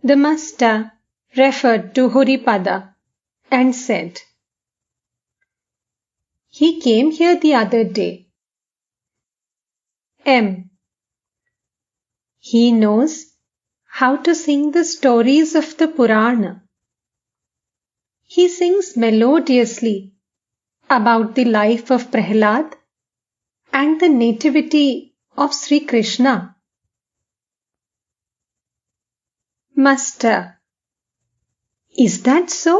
The master referred to Horipada and said, "He came here the other day." M. He knows how to sing the stories of the Purana. He sings melodiously about the life of Prahlad and the nativity of Sri Krishna. Master: Is that so?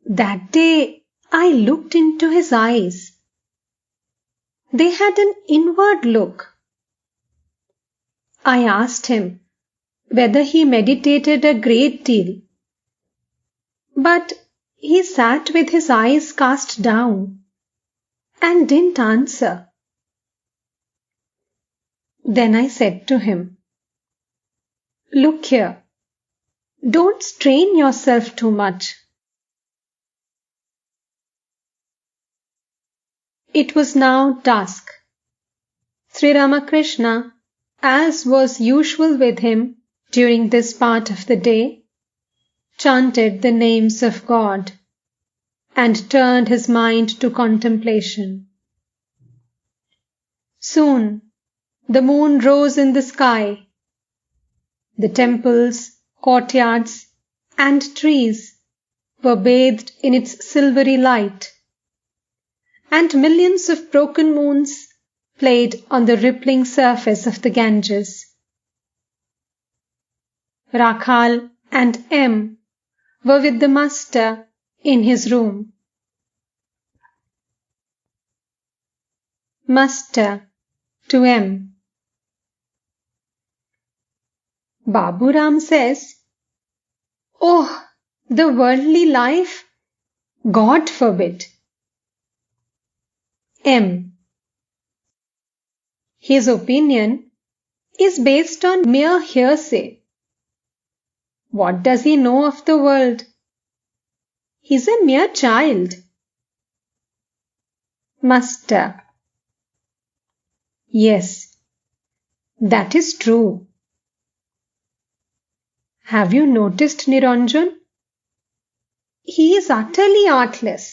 That day I looked into his eyes. They had an inward look. I asked him whether he meditated a great deal, but he sat with his eyes cast down and didn't answer. Then I said to him, "Look here, don't strain yourself too much." It was now dusk. Sri Ramakrishna, as was usual with him during this part of the day, chanted the names of God and turned his mind to contemplation. Soon the moon rose in the sky. The temples, courtyards, and trees were bathed in its silvery light, and millions of broken moons played on the rippling surface of the Ganges. Rakhal and M were with the master in his room. Master to M. Babu Ram says, "Oh, the worldly life? God forbid." M. His opinion is based on mere hearsay. What does he know of the world? He's a mere child. Master: Yes, that is true. Have you noticed Niranjan? He is utterly artless.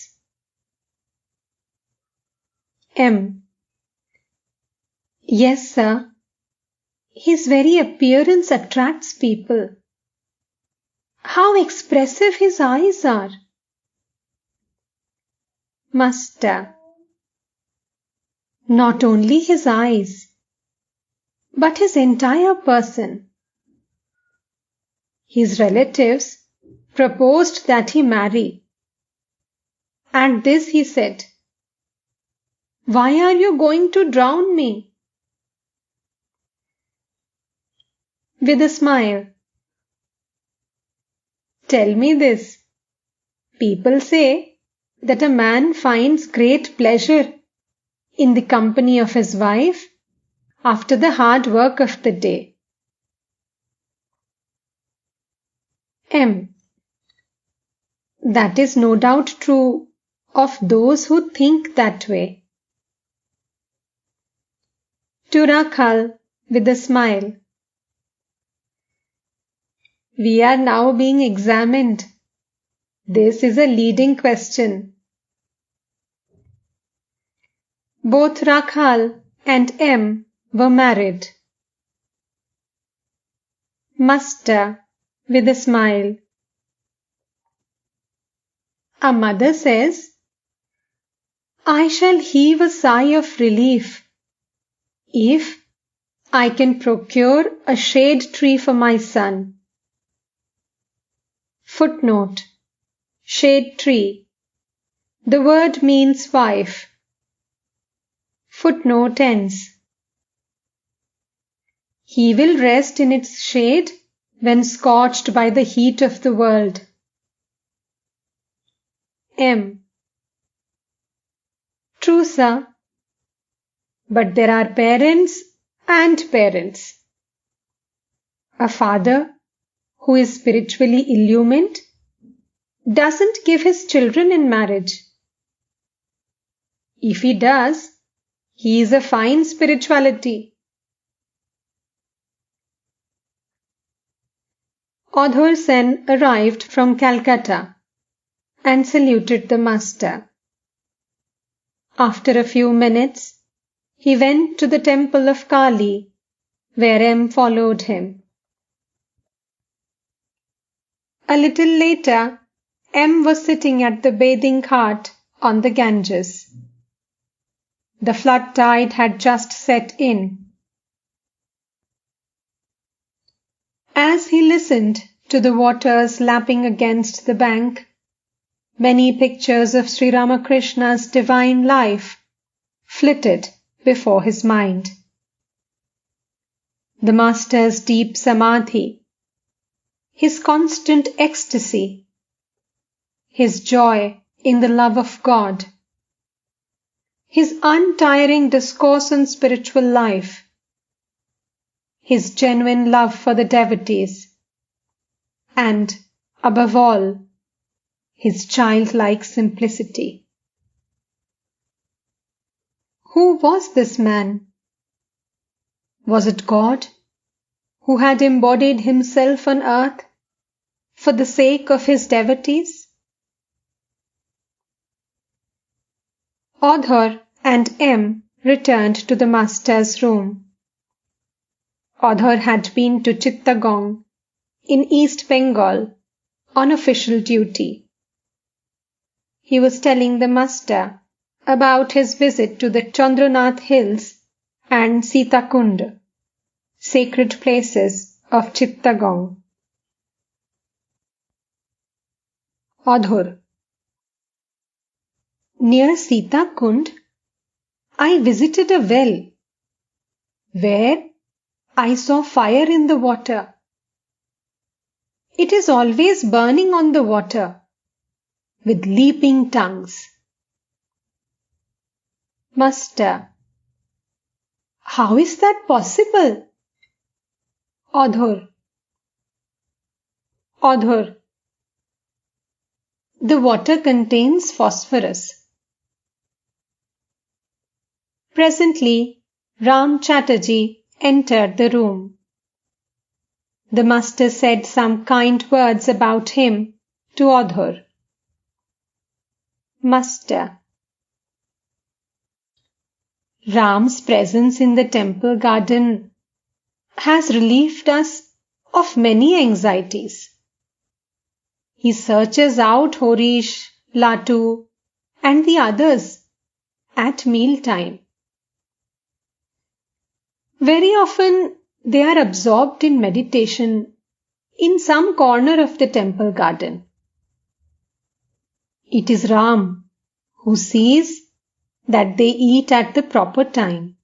M. Yes, sir. His very appearance attracts people. How expressive his eyes are. Master: Not only his eyes, but his entire person. His relatives proposed that he marry. At this he said, "Why are you going to drown me?" With a smile, "Tell me this. People say that a man finds great pleasure in the company of his wife after the hard work of the day." M. That is no doubt true of those who think that way. To Rakhal with a smile, "We are now being examined. This is a leading question." Both Rakhal and M were married. Master with a smile. A mother says, "I shall heave a sigh of relief if I can procure a shade tree for my son." Footnote: Shade tree. The word means wife. Footnote ends. He will rest in its shade when scorched by the heat of the world. M. True, sir. But there are parents and parents. A father who is spiritually illumined doesn't give his children in marriage. If he does, he is a fine spirituality. Adhar Sen arrived from Calcutta and saluted the master. After a few minutes, he went to the temple of Kali, where M followed him. A little later, M was sitting at the bathing ghat on the Ganges. The flood tide had just set in. As he listened to the waters lapping against the bank, many pictures of Sri Ramakrishna's divine life flitted before his mind. The Master's deep samadhi, his constant ecstasy, his joy in the love of God, his untiring discourse on spiritual life, his genuine love for the devotees, and, above all, his childlike simplicity. Who was this man? Was it God, who had embodied himself on earth for the sake of his devotees? Adhar and M returned to the master's room. Adhar had been to Chittagong in East Bengal on official duty. He was telling the master about his visit to the Chandranath Hills and Sitakund, sacred places of Chittagong. Adhar: Near Sitakund, I visited a well where I saw fire in the water. It is always burning on the water with leaping tongues. Master: How is that possible? Adhar: The water contains phosphorus. Presently, Ram Chatterjee entered the room. The master said some kind words about him to Adhar. Master: Ram's presence in the temple garden has relieved us of many anxieties. He searches out Horish, Latu, and the others at mealtime. Very often they are absorbed in meditation in some corner of the temple garden. It is Ram who sees that they eat at the proper time.